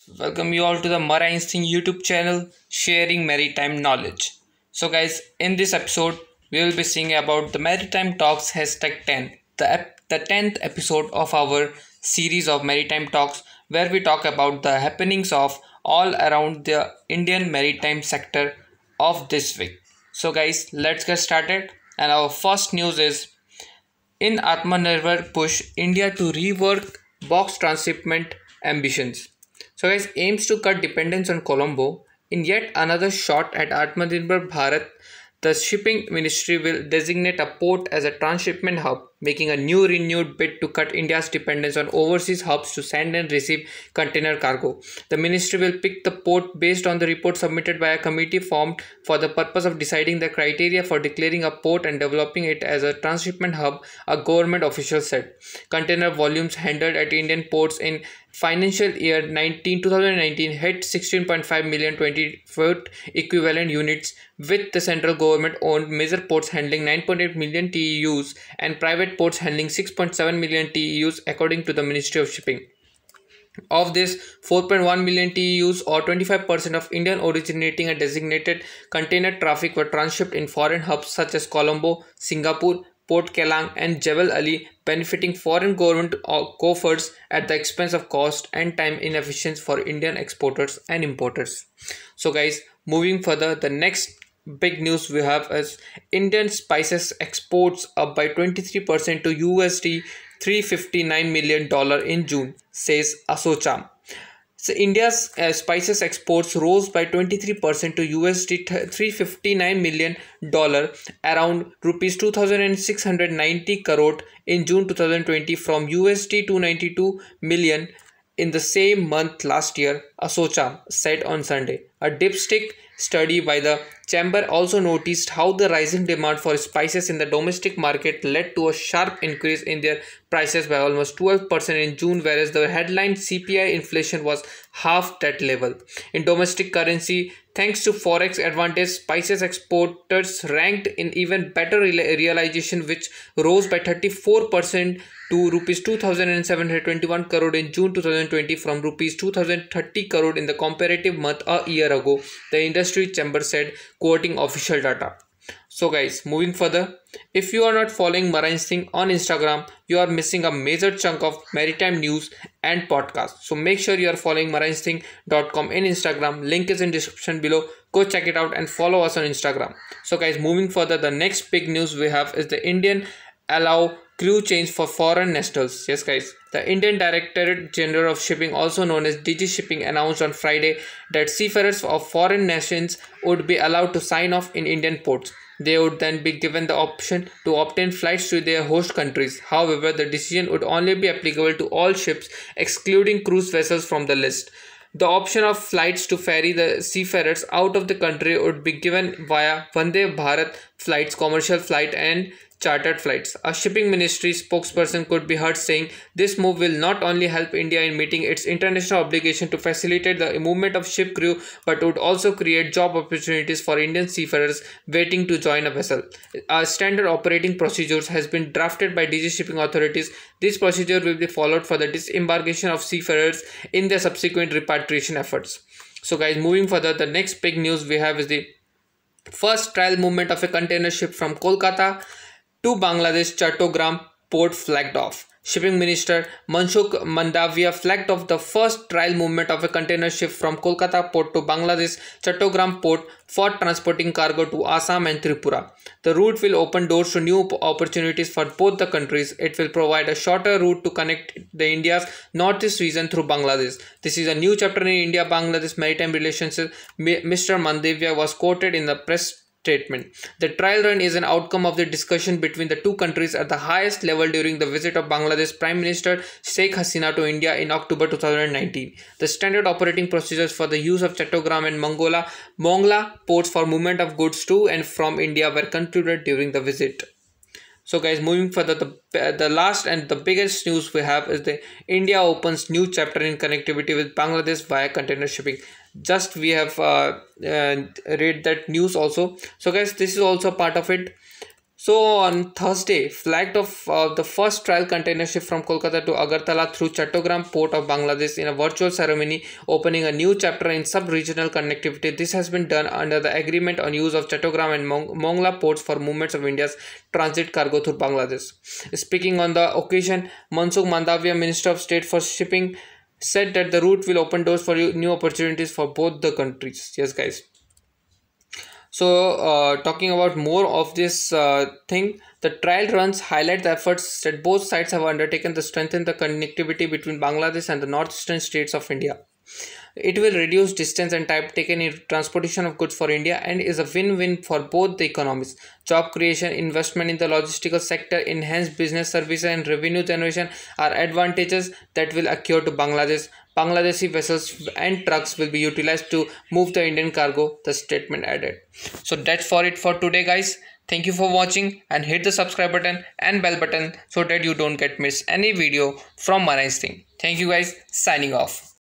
Welcome you all to the Maritime YouTube channel, sharing maritime knowledge. So, guys, in this episode, we will be seeing about the Maritime Talks hashtag 10, the 10th episode of our series of Maritime Talks, where we talk about the happenings of all around the Indian maritime sector of this week. So, guys, let's get started. And our first news is in Atmanirbhar push India to rework box transshipment ambitions. So guys aims to cut dependence on Colombo. In yet another shot at Atmanirbhar Bharat, the shipping ministry will designate a port as a transshipment hub, making a new renewed bid to cut India's dependence on overseas hubs to send and receive container cargo. The ministry will pick the port based on the report submitted by a committee formed for the purpose of deciding the criteria for declaring a port and developing it as a transshipment hub, a government official said. Container volumes handled at Indian ports in financial year 2019 hit 16.5 million 20-foot equivalent units, with the central government owned major ports handling 9.8 million TEUs and private ports handling 6.7 million TEUs according to the Ministry of Shipping. Of this, 4.1 million TEUs or 25% of Indian originating and designated container traffic were transshipped in foreign hubs such as Colombo, Singapore, Port Kelang and Jebel Ali, benefiting foreign government coffers at the expense of cost and time inefficiency for Indian exporters and importers. So guys, moving further, the next big news we have is Indian spices exports up by 23% to USD $359 million in June, says Assocham. So India's spices exports rose by 23% to USD $359 million, around rupees 2,690 crore in June 2020 from USD 292 million in the same month last year, Assocham said on Sunday. A dipstick study by the chamber also noticed how the rising demand for spices in the domestic market led to a sharp increase in their prices by almost 12% in June, whereas the headline CPI inflation was half that level. In domestic currency, thanks to forex advantage, spices exporters ranked in even better realization, which rose by 34% to rupees 2,721 crore in June 2020 from rupees 2,030 crore in the comparative month a year ago, the industry chamber said, quoting official data. So guys, moving further, if you are not following Marine Singh on Instagram, you are missing a major chunk of maritime news and podcasts. So make sure you are following marinesing.com in Instagram. Link is in description below. Go check it out and follow us on Instagram. So guys, moving further, the next big news we have is the Indian allow crew change for foreign nationals. Yes guys, the Indian Directorate General of Shipping, also known as DG Shipping, announced on Friday that seafarers of foreign nations would be allowed to sign off in Indian ports. They would then be given the option to obtain flights to their host countries. However, the decision would only be applicable to all ships, excluding cruise vessels from the list. The option of flights to ferry the seafarers out of the country would be given via Vande Bharat flights, commercial flight and chartered flights. A shipping ministry spokesperson could be heard saying this move will not only help India in meeting its international obligation to facilitate the movement of ship crew, but would also create job opportunities for Indian seafarers waiting to join a vessel. A standard operating procedures has been drafted by DG shipping authorities. This procedure will be followed for the disembarkation of seafarers in their subsequent repatriation efforts. So guys, moving further, the next big news we have is the first trial movement of a container ship from Kolkata to Bangladesh Chattogram port flagged off. Shipping Minister Mansukh Mandavia flagged off the first trial movement of a container ship from Kolkata port to Bangladesh Chattogram port for transporting cargo to Assam and Tripura. The route will open doors to new opportunities for both the countries. It will provide a shorter route to connect the India's northeast region through Bangladesh. This is a new chapter in India-Bangladesh maritime relations, Mr. Mandavia was quoted in the press statement. The trial run is an outcome of the discussion between the two countries at the highest level during the visit of Bangladesh Prime Minister Sheikh Hasina to India in October 2019. The standard operating procedures for the use of Chattogram and Mongla ports for movement of goods to and from India were concluded during the visit. So guys, moving further, the last and the biggest news we have is the India opens new chapter in connectivity with Bangladesh via container shipping. Just we have read that news also. So guys, this is also part of it. So on Thursday, flagged off the first trial container ship from Kolkata to Agartala through Chattogram port of Bangladesh in a virtual ceremony opening a new chapter in sub-regional connectivity. This has been done under the agreement on use of Chattogram and Mongla ports for movements of India's transit cargo through Bangladesh. Speaking on the occasion, Mansukh Mandavia, Minister of State for Shipping, said that the route will open doors for new opportunities for both the countries. Yes, guys. So, talking about more of this thing, the trial runs highlight the efforts that both sides have undertaken to strengthen the connectivity between Bangladesh and the northeastern states of India. It will reduce distance and time taken in transportation of goods for India and is a win-win for both the economies. Job creation, investment in the logistical sector, enhanced business services and revenue generation are advantages that will accrue to Bangladesh. Bangladeshi vessels and trucks will be utilized to move the Indian cargo, the statement added. So that's for it for today, guys. Thank you for watching and hit the subscribe button and bell button so that you don't get miss any video from Maritime. Thank you guys. Signing off.